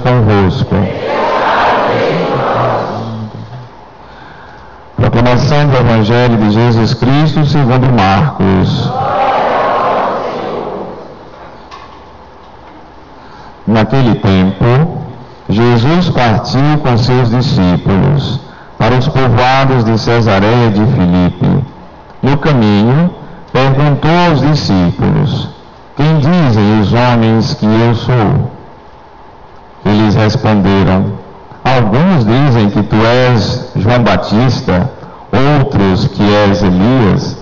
convosco. Proclamação do Evangelho de Jesus Cristo segundo Marcos. Naquele tempo, Jesus partiu com seus discípulos para os povoados de Cesareia de Filipe. No caminho, perguntou aos discípulos: quem dizem os homens que eu sou? Eles responderam: alguns dizem que tu és João Batista, outros que és Elias,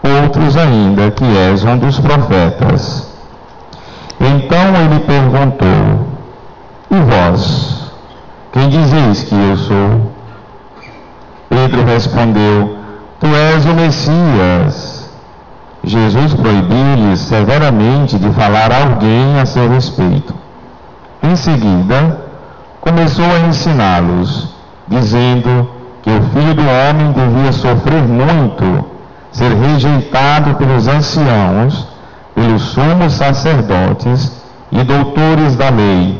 outros ainda que és um dos profetas. Então ele perguntou: e vós, quem dizeis que eu sou? Pedro respondeu: tu és o Messias. Jesus proibiu-lhes severamente de falar a alguém a seu respeito. Em seguida, começou a ensiná-los, dizendo que o Filho do Homem devia sofrer muito, ser rejeitado pelos anciãos, pelos sumos sacerdotes e doutores da lei,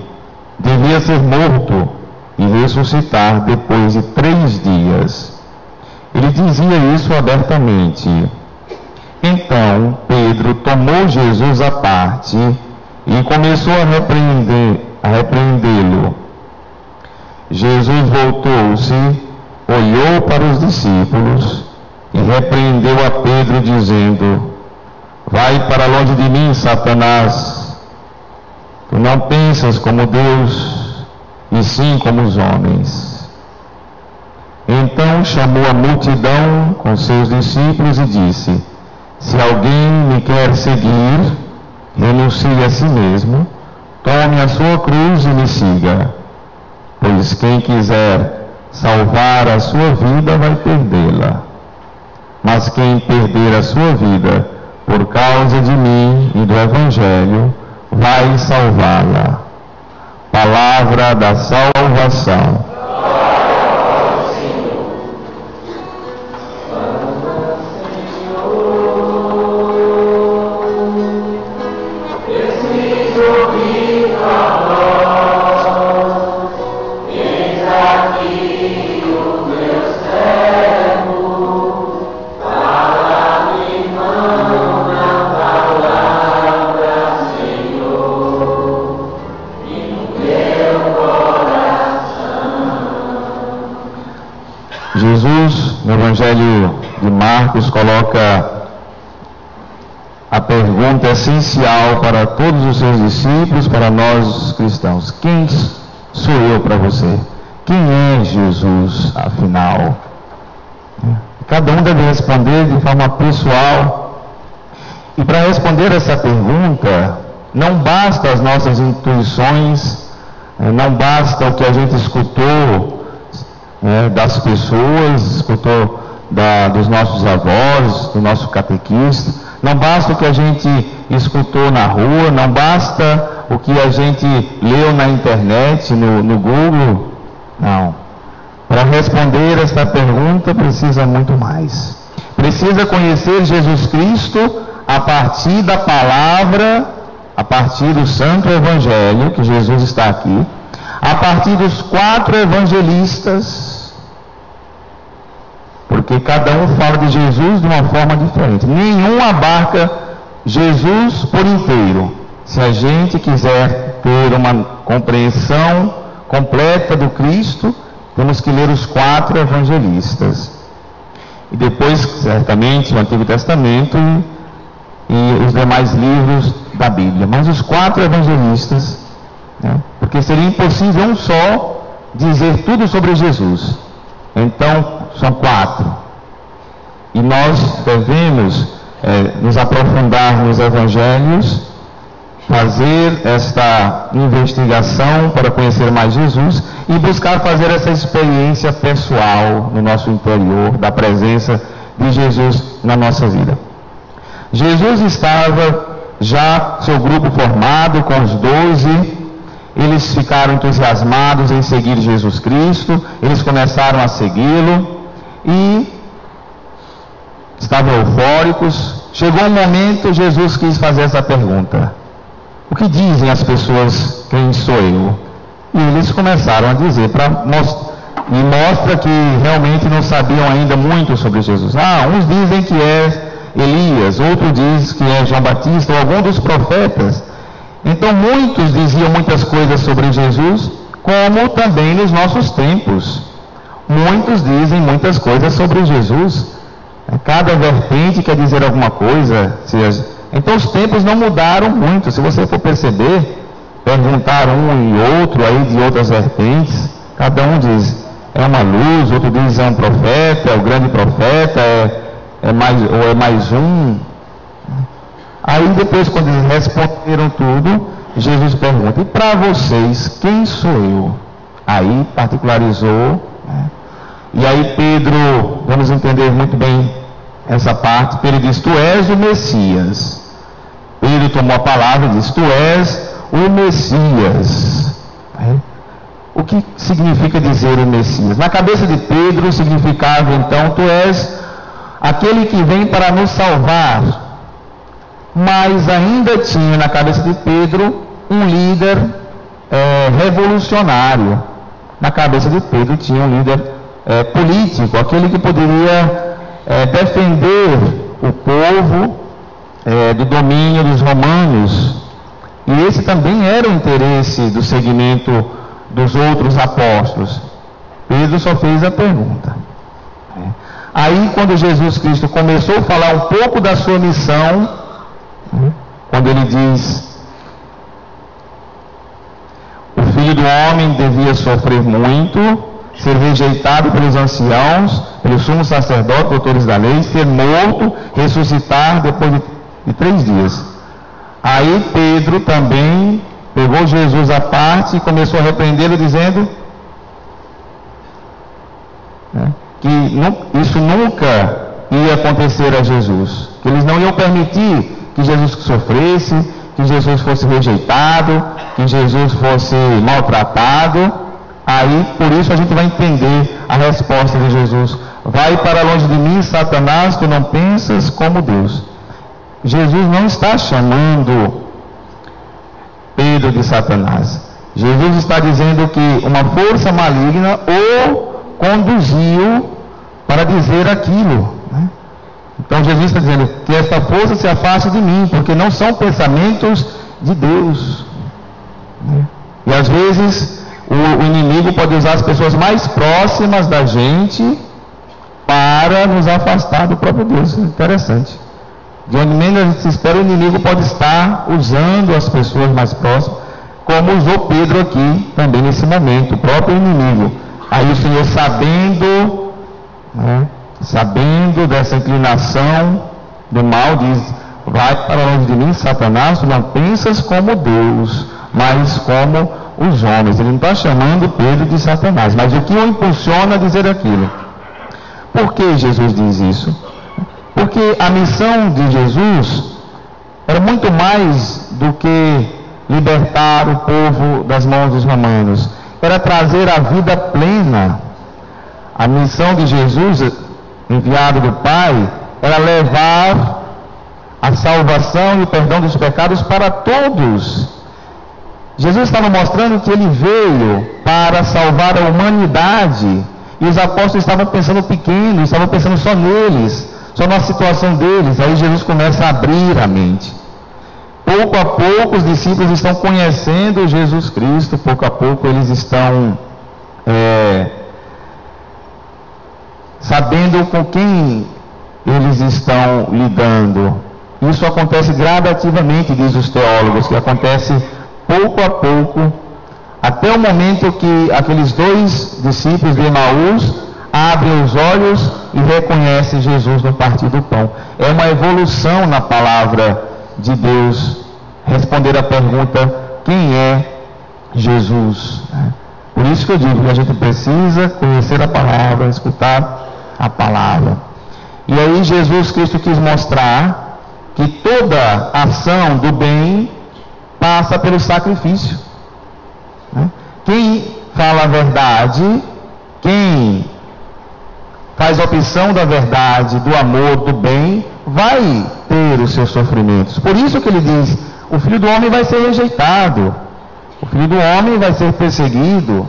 devia ser morto e ressuscitar depois de 3 dias. Ele dizia isso abertamente. Então Pedro tomou Jesus à parte e começou a repreendê-lo. Jesus voltou-se, olhou para os discípulos e repreendeu a Pedro, dizendo: vai para longe de mim, Satanás. Tu não pensas como Deus, e sim como os homens. Então chamou a multidão com seus discípulos e disse: se alguém me quer seguir, renuncie a si mesmo, tome a sua cruz e me siga. Pois quem quiser salvar a sua vida vai perdê-la. Mas quem perder a sua vida por causa de mim e do Evangelho, vai salvá-la. Palavra da salvação. Jesus, no Evangelho de Marcos, coloca a pergunta essencial para todos os seus discípulos, para nós cristãos: quem sou eu para você? Quem é Jesus, afinal? Cada um deve responder de forma pessoal. E para responder essa pergunta, não basta as nossas intuições, não basta o que a gente escutou das pessoas, escutou dos nossos avós, do nosso catequista, não basta o que a gente escutou na rua, não basta o que a gente leu na internet, no Google. Não. Para responder esta pergunta precisa muito mais. Precisa conhecer Jesus Cristo a partir da palavra, a partir do Santo Evangelho, que Jesus está aqui, a partir dos 4 evangelistas, porque cada um fala de Jesus de uma forma diferente. Nenhum abarca Jesus por inteiro. Se a gente quiser ter uma compreensão completa do Cristo, temos que ler os 4 evangelistas. E depois, certamente, o Antigo Testamento e os demais livros da Bíblia. Mas os 4 evangelistas, porque seria impossível um só dizer tudo sobre Jesus. Então, são 4. E nós devemos nos aprofundar nos evangelhos, fazer esta investigação para conhecer mais Jesus e buscar fazer essa experiência pessoal no nosso interior, da presença de Jesus na nossa vida. Jesus estava já, seu grupo formado com os 12, eles ficaram entusiasmados em seguir Jesus Cristo, eles começaram a segui-lo e estavam eufóricos. Chegou um momento, Jesus quis fazer essa pergunta: o que dizem as pessoas, quem sou eu? E eles começaram a dizer, e mostra que realmente não sabiam ainda muito sobre Jesus. Uns dizem que é Elias, outros dizem que é João Batista ou algum dos profetas. Então muitos diziam muitas coisas sobre Jesus, como também nos nossos tempos. Muitos dizem muitas coisas sobre Jesus. Cada vertente quer dizer alguma coisa. Então os tempos não mudaram muito. Se você for perceber, perguntar um e outro aí de outras vertentes, cada um diz, é uma luz, outro diz, é um profeta, é o grande profeta, é mais um. Aí depois, quando eles responderam tudo, Jesus pergunta, e para vocês, quem sou eu? Aí particularizou, né? E aí Pedro, vamos entender muito bem essa parte, Pedro diz, tu és o Messias. Pedro tomou a palavra e diz, tu és o Messias. O que significa dizer o Messias? Na cabeça de Pedro significava então, tu és aquele que vem para nos salvar. Mas ainda tinha na cabeça de Pedro um líder revolucionário. Na cabeça de Pedro tinha um líder político, aquele que poderia defender o povo do domínio dos romanos. E esse também era o interesse do segmento dos outros apóstolos. Pedro só fez a pergunta. Aí, quando Jesus Cristo começou a falar um pouco da sua missão, quando ele diz, o Filho do Homem devia sofrer muito, ser rejeitado pelos anciãos, pelos sumos sacerdotes, doutores da lei, ser morto, ressuscitar depois de 3 dias. Aí Pedro também pegou Jesus à parte e começou a repreendê-lo, dizendo que isso nunca ia acontecer a Jesus, que eles não iam permitir que Jesus sofresse, que Jesus fosse rejeitado, que Jesus fosse maltratado. Aí, por isso a gente vai entender a resposta de Jesus. Vai para longe de mim, Satanás, tu não pensas como Deus. Jesus não está chamando Pedro de Satanás. Jesus está dizendo que uma força maligna o conduziu para dizer aquilo, né? Então Jesus está dizendo que esta força se afaste de mim, porque não são pensamentos de Deus, né? E às vezes o inimigo pode usar as pessoas mais próximas da gente para nos afastar do próprio Deus. Interessante. De onde menos a gente se espera, o inimigo pode estar usando as pessoas mais próximas, como usou Pedro aqui também nesse momento, o próprio inimigo. Aí o Senhor, sabendo, né, sabendo dessa inclinação do mal, diz, vai para longe de mim, Satanás, tu não pensas como Deus, mas como os homens. Ele não está chamando Pedro de Satanás, mas o que o impulsiona a dizer aquilo? Por que Jesus diz isso? Porque a missão de Jesus era muito mais do que libertar o povo das mãos dos romanos. Era trazer a vida plena. A missão de Jesus, enviado do Pai, era levar a salvação e o perdão dos pecados para todos. Jesus estava mostrando que ele veio para salvar a humanidade. E os apóstolos estavam pensando pequeno, estavam pensando só neles, só na situação deles. Aí Jesus começa a abrir a mente. Pouco a pouco os discípulos estão conhecendo Jesus Cristo, pouco a pouco eles estão sabendo com quem eles estão lidando. Isso acontece gradativamente, diz os teólogos, que acontece pouco a pouco, até o momento que aqueles 2 discípulos de Emaús abrem os olhos e reconhecem Jesus no partir do pão. É uma evolução na palavra de Deus, responder a pergunta, quem é Jesus? Por isso que eu digo que a gente precisa conhecer a palavra, escutar a palavra. E aí Jesus Cristo quis mostrar que toda ação do bem passa pelo sacrifício. Quem fala a verdade, quem faz a opção da verdade, do amor, do bem, vai ter os seus sofrimentos. Por isso que ele diz, o Filho do Homem vai ser rejeitado. O Filho do Homem vai ser perseguido,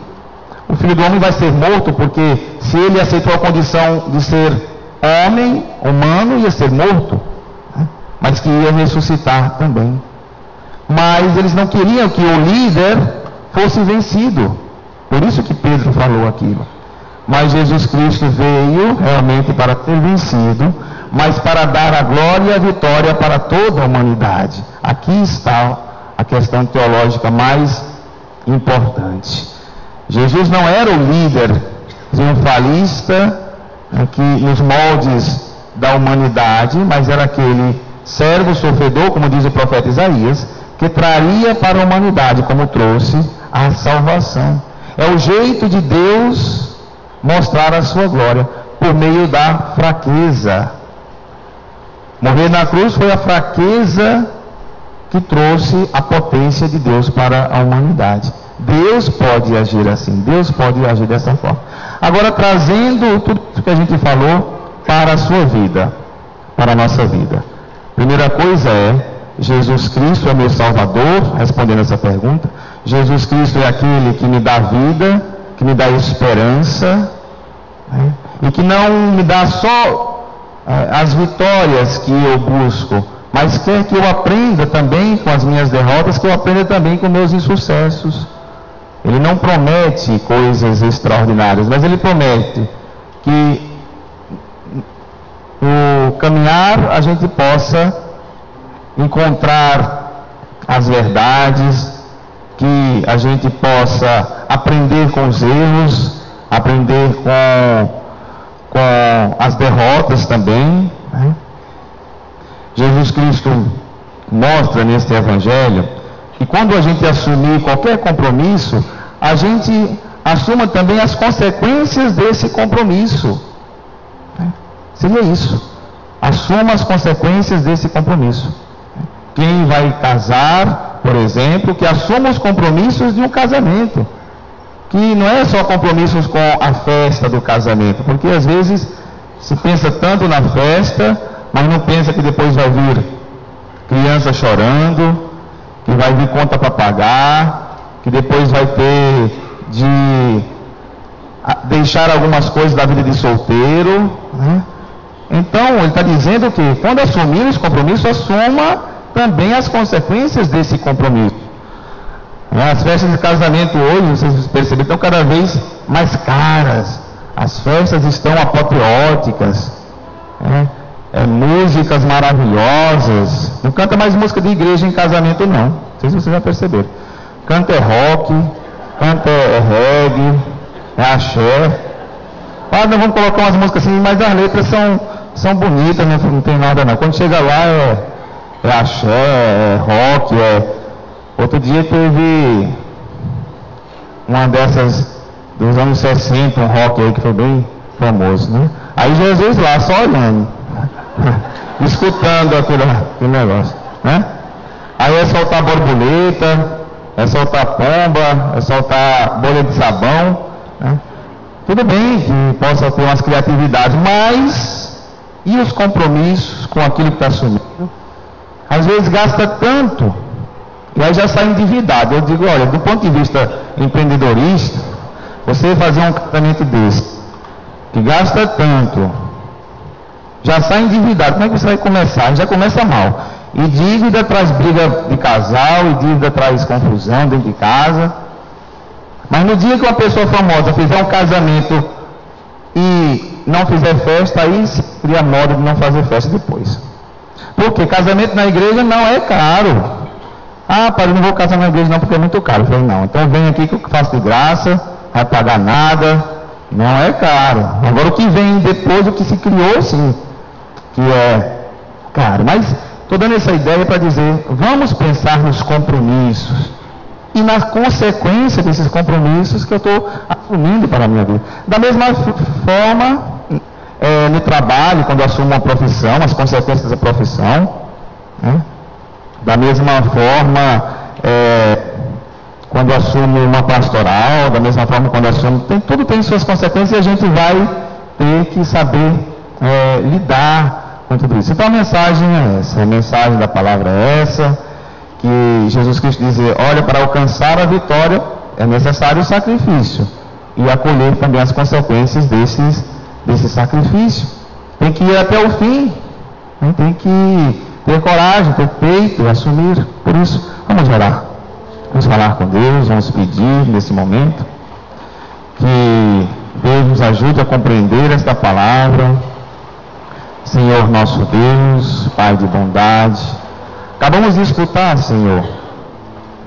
o Filho do Homem vai ser morto, porque se ele aceitou a condição de ser homem, humano, ia ser morto, né? Mas que ia ressuscitar também. Mas eles não queriam que o líder fosse vencido, por isso que Pedro falou aquilo. Mas Jesus Cristo veio realmente para ser vencido, mas para dar a glória e a vitória para toda a humanidade. Aqui está a questão teológica mais importante. Jesus não era o líder triunfalista que nos moldes da humanidade, mas era aquele servo sofredor, como diz o profeta Isaías, que traria para a humanidade, como trouxe a salvação. É o jeito de Deus mostrar a sua glória por meio da fraqueza. Morrer na cruz foi a fraqueza que trouxe a potência de Deus para a humanidade. Deus pode agir assim, Deus pode agir dessa forma. Agora, trazendo tudo o que a gente falou para a sua vida, para a nossa vida. Primeira coisa é, Jesus Cristo é meu Salvador, respondendo essa pergunta. Jesus Cristo é aquele que me dá vida, que me dá esperança, né? E que não me dá só as vitórias que eu busco, mas quer que eu aprenda também com as minhas derrotas, que eu aprenda também com meus insucessos. Ele não promete coisas extraordinárias, mas ele promete que no caminhar a gente possa encontrar as verdades, que a gente possa aprender com os erros, aprender com as derrotas também, né? Jesus Cristo mostra neste Evangelho que quando a gente assumir qualquer compromisso, a gente assuma também as consequências desse compromisso, né? Seria isso. Assuma as consequências desse compromisso. Quem vai casar, por exemplo, que assuma os compromissos de um casamento, que não é só compromissos com a festa do casamento, porque às vezes se pensa tanto na festa, mas não pensa que depois vai vir criança chorando, que vai vir conta para pagar, que depois vai ter de deixar algumas coisas da vida de solteiro, né? Então ele está dizendo que quando assumir os compromissos, assuma também as consequências desse compromisso. As festas de casamento hoje, vocês perceberam, estão cada vez mais caras. As festas estão apoteóticas, né? Músicas maravilhosas. Não canta mais música de igreja em casamento, não. Não sei se vocês já perceberam. Canta rock, canta reggae, axé. Nós vamos colocar umas músicas assim, mas as letras são bonitas, não tem nada não. Quando chega lá é axé, é rock, Outro dia teve uma dessas dos anos 60, um rock aí que foi bem famoso, né? Aí Jesus lá, só olhando, escutando aquele negócio, né? Aí é soltar borboleta, é soltar pomba, é soltar bolha de sabão, né? Tudo bem que possa ter umas criatividades, mas e os compromissos com aquilo que está assumindo? Às vezes gasta tanto, e aí já sai endividado. Eu digo, olha, do ponto de vista empreendedorista, você fazer um casamento desse, que gasta tanto, já sai endividado, como é que você vai começar? Já começa mal. E dívida traz briga de casal, e dívida traz confusão dentro de casa. Mas no dia que uma pessoa famosa fizer um casamento e não fizer festa, aí se cria a moda de não fazer festa depois. Porque casamento na igreja não é caro. Padre, não vou casar na igreja não, porque é muito caro. Eu falei, não, então vem aqui que eu faço de graça, não vai pagar nada, não é caro. Agora o que vem depois, o que se criou, sim, que é caro. Mas estou dando essa ideia para dizer, vamos pensar nos compromissos e na consequência desses compromissos que eu estou assumindo para a minha vida. Da mesma forma, no trabalho, quando eu assumo uma profissão, as consequências da profissão, né? Da mesma forma, quando assumo uma pastoral, da mesma forma quando assumo, tudo tem suas consequências e a gente vai ter que saber lidar com tudo isso. Então a mensagem é essa, a mensagem da palavra é essa, que Jesus Cristo dizia: olha, para alcançar a vitória é necessário o sacrifício e acolher também as consequências desse sacrifício. Tem que ir até o fim, né? Tem que ter coragem, ter peito, assumir. Por isso, vamos orar, vamos falar com Deus, vamos pedir nesse momento que Deus nos ajude a compreender esta palavra. Senhor nosso Deus, Pai de bondade, acabamos de escutar, Senhor,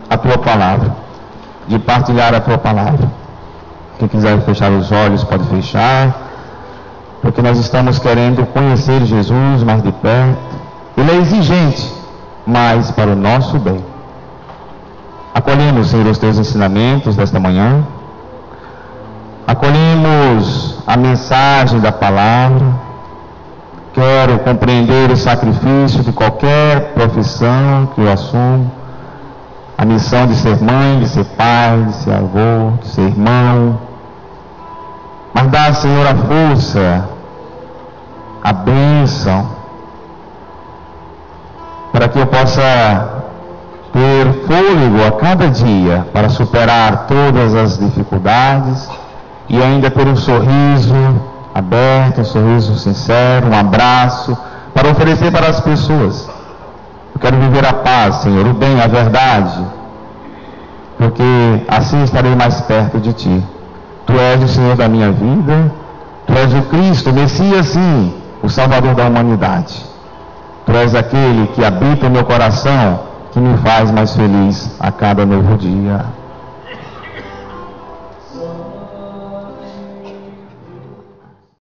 a Tua palavra, de partilhar a Tua palavra. Quem quiser fechar os olhos pode fechar, porque nós estamos querendo conhecer Jesus mais de perto. Ele é exigente, mas para o nosso bem. Acolhemos, Senhor, os Teus ensinamentos desta manhã, acolhemos a mensagem da palavra. Quero compreender o sacrifício de qualquer profissão que eu assumo, a missão de ser mãe, de ser pai, de ser avô, de ser irmão. Mas dá, Senhor, a força, a bênção, para que eu possa ter fôlego a cada dia para superar todas as dificuldades e ainda ter um sorriso aberto, um sorriso sincero, um abraço, para oferecer para as pessoas. Eu quero viver a paz, Senhor, o bem, a verdade, porque assim estarei mais perto de Ti. Tu és o Senhor da minha vida, Tu és o Cristo, o Messias, sim, o Salvador da humanidade. Tu és aquele que habita o meu coração, que me faz mais feliz a cada novo dia.